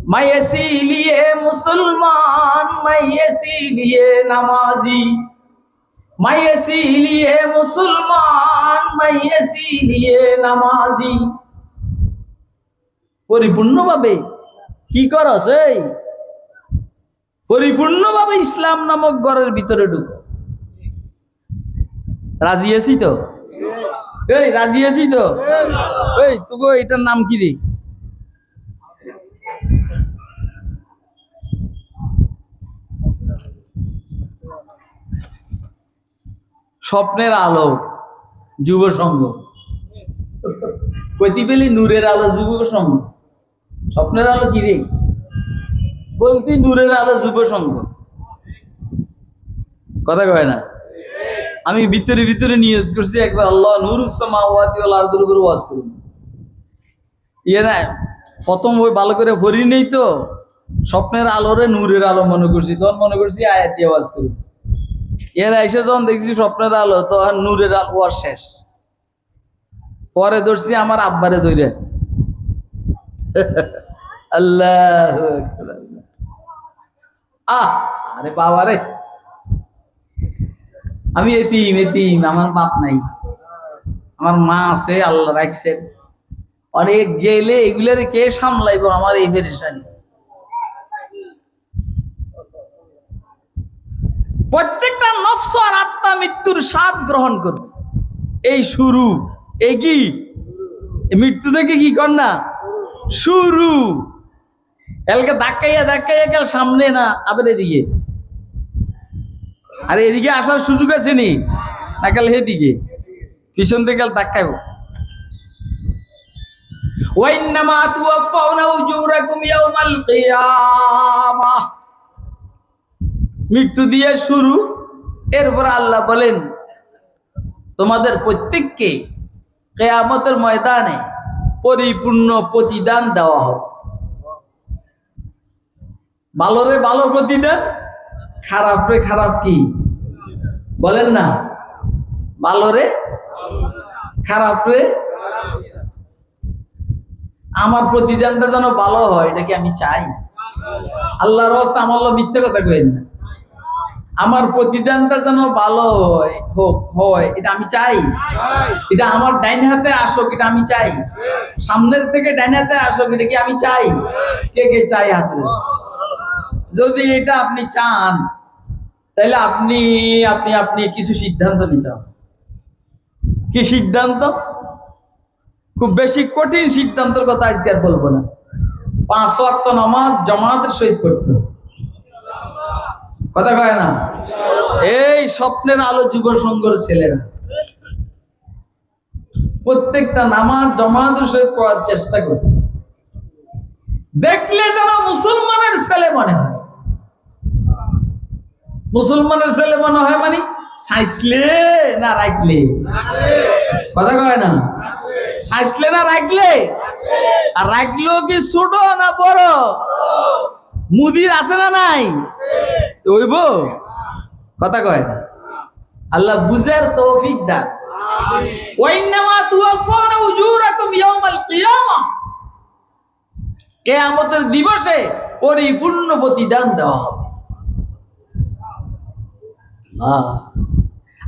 मैं इसीलिए मुसलमान, मैं इसीलिए नमाजी, मैं इसीलिए मुसलमान, मैं इसीलिए नमाजी। পরিপূর্ণভাবে কি করস? এই পরিপূর্ণভাবে ইসলাম নামক ঘরের ভিতরে ঢুকো। রাজি আছি তো? এই রাজি আছি তো? এই তোকে এটার নাম কি রে? স্বপ্নের আলো যুব সংঘ। কইতে পেলি নূরের আলো যুব সংঘ। স্বপ্নের আলো কি রে? বলতি নূরের আলো যুব সংঘ। কথা কয় না? আমি ভিতরে ভিতরে নিয়ত করছি একবার আল্লাহ নূরুস সামাওয়াতি ওয়াল আরদির উপর ওয়াজ করব। ইয়ে না, প্রথম ওই ভালো করে পড়ি নেই তো, স্বপ্নের আলোরে নূরের আলো মনে করছি, তখন মনে করছি আয়াত দিয়ে ওয়াজ করব। এর এসে যখন দেখছি স্বপ্নের আলো, তখন নূরের আলো ওয়াজ শেষ। পরে ধরছি আমার আব্বারে ধরে, আল্লাহু আকবার। আরে বাবা রে, আমি এতিম এতিম, আমার বাপ নাই, আমার মা আছে, আল্লাহ রাখছেন। অনেক গেলে এগুলারে কে সামলাইবো? আমার এই পেরেশানি। প্রত্যেকটা নফস আর আত্মা মৃত্যুর স্বাদ গ্রহণ করবে। এই শুরু, এই কি মৃত্যু থেকে কি কর না শুরু। এলকে ধাক্কাইয়া ধাক্কাইয়া গেল সামনে না, আবার এদিকে। আরে এদিকে আসার সুযোগ আছে নি? না গেল এদিকে, পিছন থেকে গেল ধাক্কাইব। ওয়াইন্নামা তুওয়াফাউনা উজুরাকুম ইয়াউমাল কিয়ামাহ। মৃত্যু দিয়ে শুরু। এরপর আল্লাহ বলেন তোমাদের প্রত্যেককে কিয়ামতের ময়দানে পরিপূর্ণ প্রতিদান দেওয়া হবে। ভালোরে ভালো প্রতিদান, খারাপ রে খারাপ। কি বলেন না? ভালোরে খারাপ রে। আমার প্রতিদানটা যেন ভালো হয়, এটা কি আমি চাই? আল্লাহর রাস্তায় আমার মিথ্যে কথা কইেন না। আমার প্রতিদানটা যেন ভালো হয়, এটা আমি চাই। এটা আমার ডাইন হাতে আসুক, এটা আমি চাই। সামনের থেকে ডাইন হাতে আসুক, এটা কি আমি চাই? কে কে চাই হাতে? যদি এটা আপনি চান, তাহলে আপনি আপনি আপনি কিছু সিদ্ধান্ত নিতে হবে। কি সিদ্ধান্ত? খুব বেশি কঠিন সিদ্ধান্তের কথা আজকে আর বলবো না। 5 ওয়াক্ত নামাজ জামাতের সহিত পড়তে হবে। কথা কয় না? এই স্বপ্নের আলো যুব সংঘের ছেলেরা প্রত্যেকটা নামাজ জামাতের সহিত পড়ার চেষ্টা করে। দেখলে যেন মুসলমানের ছেলে মনে হয়। মুসলমানের ছেলে মনে হয় মানে সাইসলে না রাখলে? কথা কয় না? সাইসলে না রাখলে? আর রাখলেও কি ছোট না বড়? মুদির আছে না নাই? ওইব কথা কয় না। আল্লাহ বুঝার তৌফিক দান। ওয়াইন্নামা তুওয়াফাউনা উজুরাকুম ইয়াউমাল কিয়ামাহ। কিয়ামতের দিবসে পরিপূর্ণ প্রতিদান দেওয়া হবে।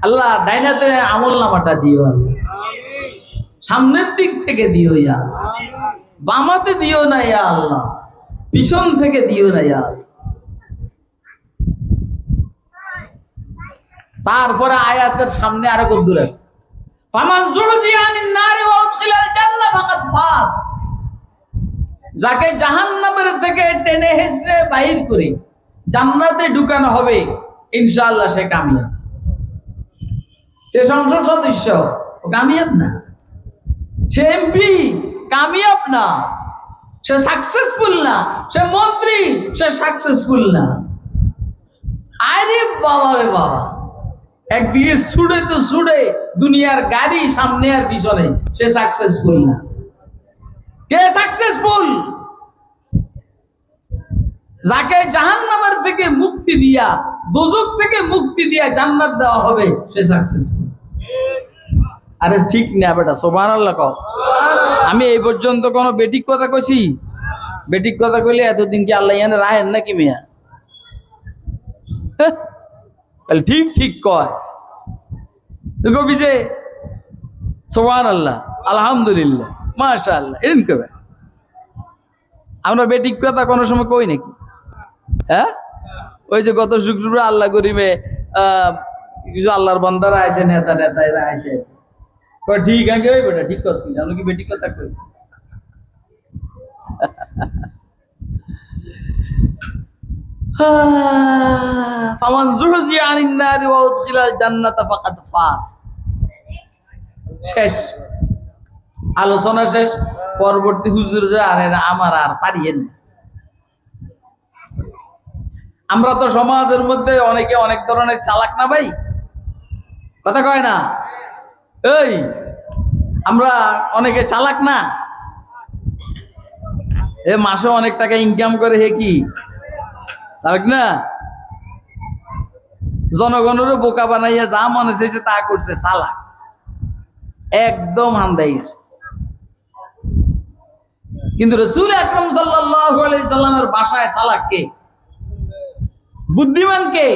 আল্লাহ ডাইনাতে আমল নামাটা দিও, সামনের দিক থেকে দিও ইয়া, বামাতে দিও না ইয়া আল্লাহ, পিছন থেকে দিও না ইয়া। তারপরে আয়াতের সামনে আরো কদ্দুর আছে, ফামান যুরজিয়া আনিন নারি ওয়া উদখিলাল জান্নাহ ফাকাদ ফাজ। যাকে জাহান্নামের থেকে টেনে হেঁচড়ে বাহির করে জান্নাতে ঢুকানো হবে, ইনশাআল্লাহ সে কামিয়াব। সে সংসদ সদস্য, ও কামিয়াব না। সে এমপি, কামিয়াব না। সে সাকসেসফুল না। সে মন্ত্রী, সে সাকসেসফুল না। আরে বাবা রে বাবা, একদিকে ছুড়ে তো ছুড়ে দুনিয়ার গাড়ি সামনে আর পিছনে, সে সাকসেসফুল না। কে সাকসেসফুল? যাকে জাহান্নামের থেকে মুক্তি দিয়া, দোজখ থেকে মুক্তি দিয়া জান্নাত দেওয়া হবে, সে সাকসেসফুল। আরে ঠিক না বেটা, সুবহানাল্লাহ কও। আমি এই পর্যন্ত কোনো বেঠিক কথা কইছি? বেটিক কথা কইলে এতদিন কি আল্লাহ ইয়ানে রাহেন নাকি মিয়া? ঠিক ঠিক কয় কবি যে সুবহানাল্লাহ আলহামদুলিল্লাহ মাশাআল্লাহ এরকম কবে আমরা বেটিক কথা কোনো সময় কই নাকি? হ্যাঁ, ওই যে গত শুক্রবার আল্লাহ গরিমে কিছু আল্লাহর বান্দারা আইছে, নেতা নেতা এরা আইছে, ঠিক আগে ওই বেটা ঠিক কস কি জানো কি বেটিক কথা কই? ফামান যুহজিয়া আনিন নারি ওয়া উদখিলাল জান্নাতা ফাকাদ ফাজ। শেষ আলোচনা শেষ। পরবর্তী হুজুররা আরে আমার আর পারিয়েন না। আমরা তো সমাজের মধ্যে অনেকে অনেক ধরনের চালাক না ভাই, কথা কয় না? এই আমরা অনেকে চালাক না, এ মাসে অনেক টাকা ইনকাম করে, হে কি চালাক না? জনগণেরও বোকা বানাইয়া যা মনে চাইছে তা করছে, চালাক একদম হান্দাই গেছে। কিন্তু রাসূল আকরাম সাল্লাল্লাহু আলাইহি সাল্লামের ভাষায় চালাক কে? বুদ্ধিমান কে?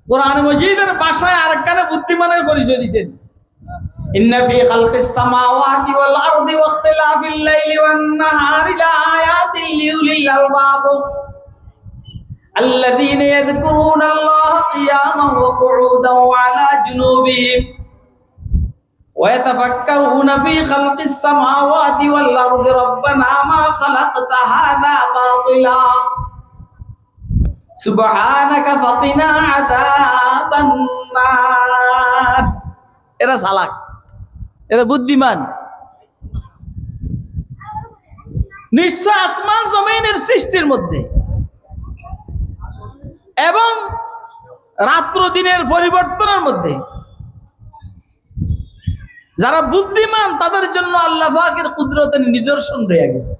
কোরআন মাজিদের ভাষায় আরেকখানে বুদ্ধিমানের পরিচয় দিয়েছেন। ইন্না ফি খালকিস সামাওয়াতি ওয়াল আরদি ওয়া ইখতিলাফিল লাইলি ওয়ান নাহারি লাআয়াতিন লিউলিল আলবাব আল্লাযীনা ইয়াযকুরুনাল্লাহা কিয়ামান ওয়া qu'udan ওয়া আলা জুনুবিহিম ওয়া ইয়াতাফাক্কারুনা ফি খালকিস সামাওয়াতি ওয়াল আরদি রাব্বানা মা খালাকতা হাযা বাতিলা সুবহানাকা ফাকিনা আযাবান নার। এরা চালাক, এরা বুদ্ধিমান। নিশ্চয় আসমান জমিনের সৃষ্টির মধ্যে এবং রাত্র দিনের পরিবর্তনের মধ্যে যারা বুদ্ধিমান তাদের জন্য আল্লাহ পাকের কুদরতের নিদর্শন রয়ে গেছে।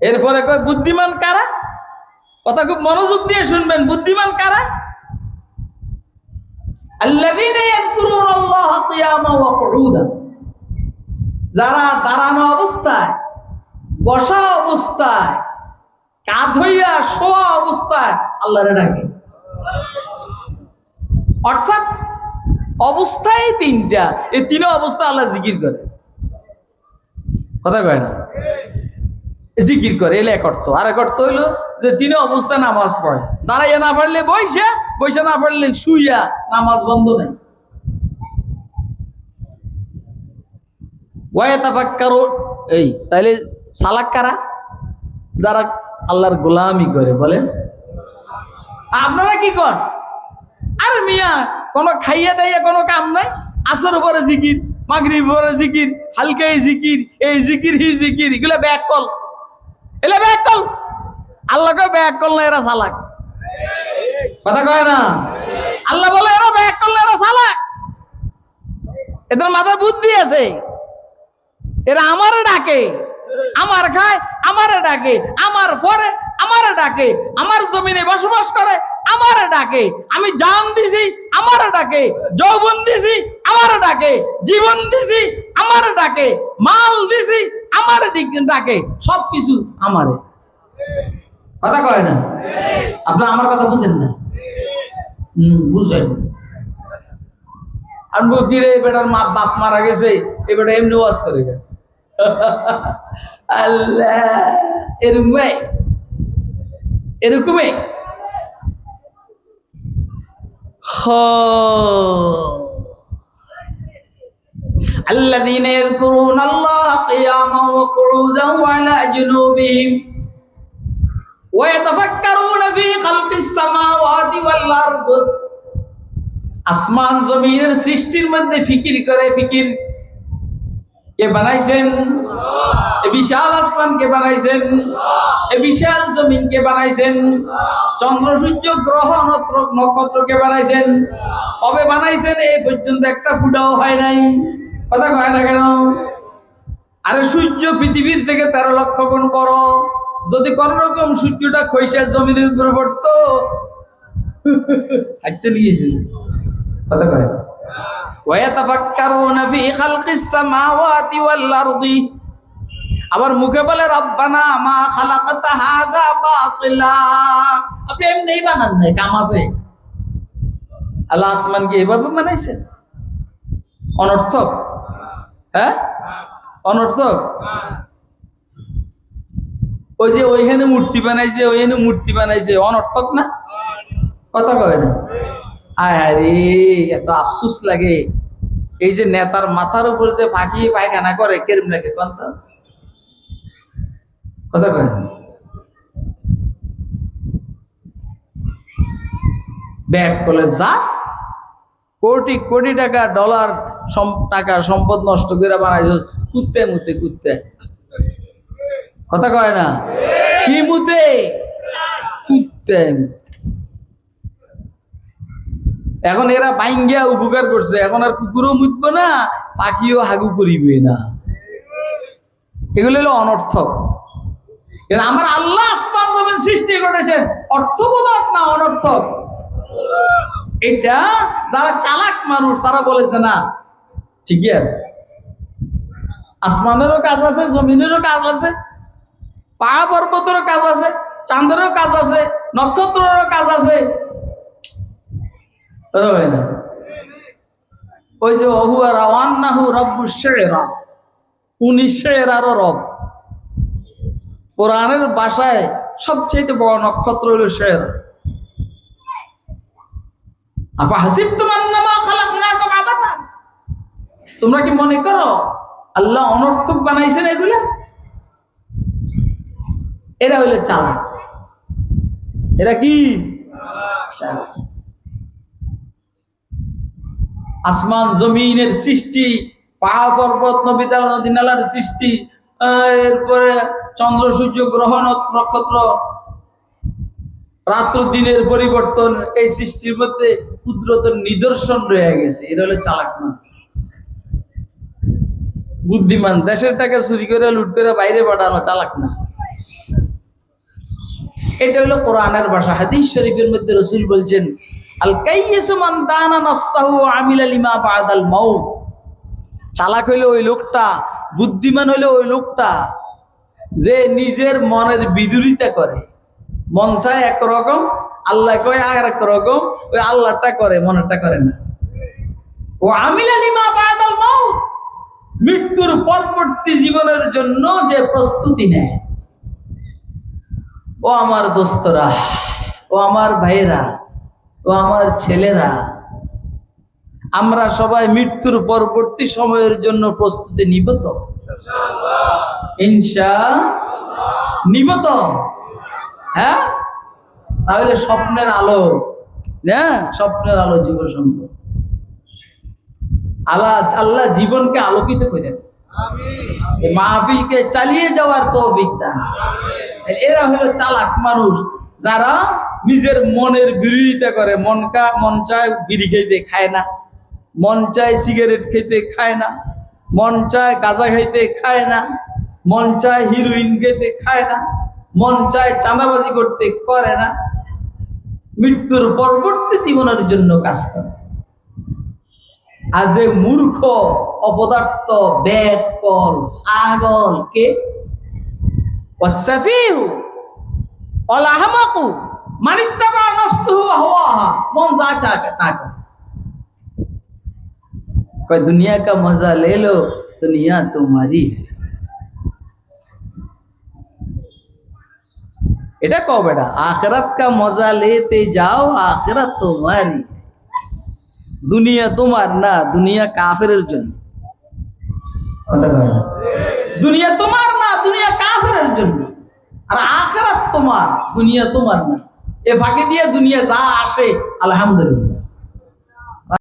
এরপরে কয় বুদ্ধিমান কারা? কথা খুব মনোযোগ দিয়ে শুনবেন। বুদ্ধিমান কারা? আল্লাযীনা ইয়াযকুরুনাল্লাহা কিয়ামান ওয়া qu'udan, যারা দাঁড়ানো অবস্থায়, বসা অবস্থায়, কাঁধ হইয়া শোয়া অবস্থায় আল্লাহরে ডাকে। অর্থাৎ অবস্থায় তিনটা, এই তিন অবস্থা আল্লাহ জিকির করে। কথা কয় না? জিকির করে, এলে এক অর্থ। আর এক অর্থ হইলো যে তিন অবস্থায় নামাজ পড়ে। দাঁড়াইয়া না পড়লে বইসা, বইসা না পড়লে শুইয়া, নামাজ বন্ধ নাই। ওয়ায়াতাফাক্কারু, এই তাইলে চালাক কারা? যারা আল্লাহর গোলামি করে। বলেন আপনারা কি কর? আরে মিয়া কোনো খাইয়া দাইয়া কোনো কাম নাই, আসর উপরে জিকির, মাগরিব উপরে জিকির, হালকাই জিকির, এই জিকির হি জিকির, এগুলা ব্যাক কল, এলা ব্যাক কল। আল্লাহ কয় ব্যাক কল না, এরা চালাক। কথা কয় না? আল্লাহ বলে এরা ব্যাক করলে এরা চালাক, এদের মাথায় বুদ্ধি আছে। এরা আমারে ডাকে, আমার খায়, আমারে ডাকে, আমার পরে আমারে ডাকে, আমার জমিনে বসবাস করে আমারে ডাকে, আমি জান দিছি আমারে ডাকে, যৌবন দিছি আমারে ডাকে, জীবন দিছি আমারে ডাকে, মাল দিছি আমারে ডাকে, সবকিছু আমারে। কথা কয় না? আপনারা আমার কথা বুঝেন না? বুঝেন। আমি বলি রে বেটার মা বাপ মারা গেছে, এ বেটা এমনি ওয়াজ করে গেছে। আল্লাহ এরকমই এরকমই الذين يذكرون الله قياما وقعودا وعلى جنوبهم ويتفكرون في خلق السماوات والأرض। আসমান জমিনের সৃষ্টির মধ্যে ফিকির করে। ফিকির কে বানাইছেন? এ বিশাল আসমান কে বানাইছেন? এ বিশাল জমিন কে বানাইছেন? চন্দ্র সূর্য গ্রহ নক্ষত্র কে বানাইছেন? কবে বানাইছেন? এই পর্যন্ত একটা ফুটাও হয় নাই। কথা কয় না কেন? আরে সূর্য পৃথিবীর থেকে 13 লক্ষ গুণ বড়। যদি কোন রকম সূর্যটা খৈশা জমিনের উপরে পড়তো, হাইতে নিয়েছিল। কথা কয় ويتفكرون في خلق السماوات والأرض আবার মুখে বলে রব্বানা মা খালাকাতা হাযা বাতিলা। আপনি এমনিই বানান নাই, কাম আছে। আল্লাহ আসমানকে এভাবে বানাইছেন? অনর্থক। হ্যাঁ, অনর্থক। ওই যে ওইখানে মূর্তি বানাইছে, ওইখানে মূর্তি বানাইছে, অনর্থক না? কথা কয় না? আরে এত আফসোস লাগে। এই যে নেতার মাথার উপর যে পাখি পায়খানা করে, কেরম লাগে কন্ত? কথা কয় না? ব্যাগ করলে যা কোটি কোটি টাকা ডলার টাকা সম্পদ নষ্ট করে বানাইছ, কুত্তে মুতে কুত্তে। কথা কয় না? কি মুতে? কুত্তে। এখন এরা বাইঙ্গিয়া উপকার করছে, এখন আর কুকুরও মুতবে না, পাখিও হাগু করিবে না। এগুলো হলো অনর্থক। কিন্তু আমার আল্লাহ আসমান জমিন সৃষ্টি করেছেন অর্থবোধক না অনর্থক। এটা যারা চালাক মানুষ তারা বলেছে না ঠিকই আছে, আসমানেরও কাজ আছে, জমিনেরও কাজ আছে, পাহাড় পর্বতেরও কাজ আছে, চাঁদেরও কাজ আছে, নক্ষত্রেরও কাজ আছে। ওই যে উনি শেরারও রব। কোরআনের ভাষায় সবচেয়ে বড় নক্ষত্র হইল শেরা। তোমরা কি মনে করো আল্লাহ অনর্থক বানাইছেন এগুলা? এরা হইলে চালাক। এরা কি? আসমান জমিনের সৃষ্টি, পাহাড় পর্বত নদী নালার সৃষ্টি, এরপরে চন্দ্র সূর্য গ্রহ নক্ষত্র, রাত্র দিনের পরিবর্তন, এই সৃষ্টির মধ্যে কুদরতের নিদর্শন রয়ে গেছে। এটা হলো চালাক মানুষ, বুদ্ধিমান। দেশের টাকা চুরি করে লুট করে বাইরে পাঠানো চালাক না। এটা হলো কোরআনের ভাষা। হাদিস শরীফের মধ্যে রাসূল বলছেন আল কাইয়িসু মান দানা নাফসাহু ওয়া আমিলা লিমা বাদাল মাউত। চালাক হইলো ওই লোকটা, বুদ্ধিমান হইলো ওই লোকটা যে নিজের মনের বিদুরিতা করে। মন চায় একরকম, আল্লাহ কয় আর এক রকম, ওই আল্লাহটা করে, মনেরটা করে না। ও আমিলা লিমা বাদাল মাউত, মৃত্যুর পরবর্তী জীবনের জন্য যে প্রস্তুতি নেয়। ও আমার দোস্তরা, ও আমার ভাইরা, ও আমার ছেলেরা, আমরা সবাই মৃত্যুর পরবর্তী সময়ের জন্য প্রস্তুতি নিব তো? ইনশাআল্লাহ নিব তো? হ্যাঁ, তাহলে স্বপ্নের আলো, হ্যাঁ স্বপ্নের আলো জীবন সম্ভব। আল্লাহ জীবনকে আলোকিত করে মাহফিলকে চালিয়ে যাওয়ার তৌফিক দান। এরা হলো চালাক মানুষ, যারা নিজের মনের বিরোধিতা করে। মন চায় বিড়ি খেতে খায় না, মন চায় সিগারেট খেতে খায় না, মন চায় গাঁজা খাইতে খায় না, মন চায় হিরোইন খেতে খায় না, মন চায় চাঁদাবাজি করতে করে না। মৃত্যুর পরবর্তী জীবনের জন্য কাজ করে। আর যে মূর্খ অপদার্থ ব্যাগ কল ছাগল কে মন যা চায় তা করে। দুনিয়া কা মজা লে লো, দুনিয়া তোমারি। এটা কও বেটা, আখিরাত কা মজা লেতে যাও, আখিরাত তোমারি। দুনিয়া তোমার না, দুনিয়া কাফেরের জন্য। দুনিয়া তোমার না, দুনিয়া কাফেরের জন্য। আর আখিরাত তোমার, দুনিয়া তোমার না। এ ফাঁকে দিয়ে দুনিয়া যা আসে আলহামদুলিল্লাহ।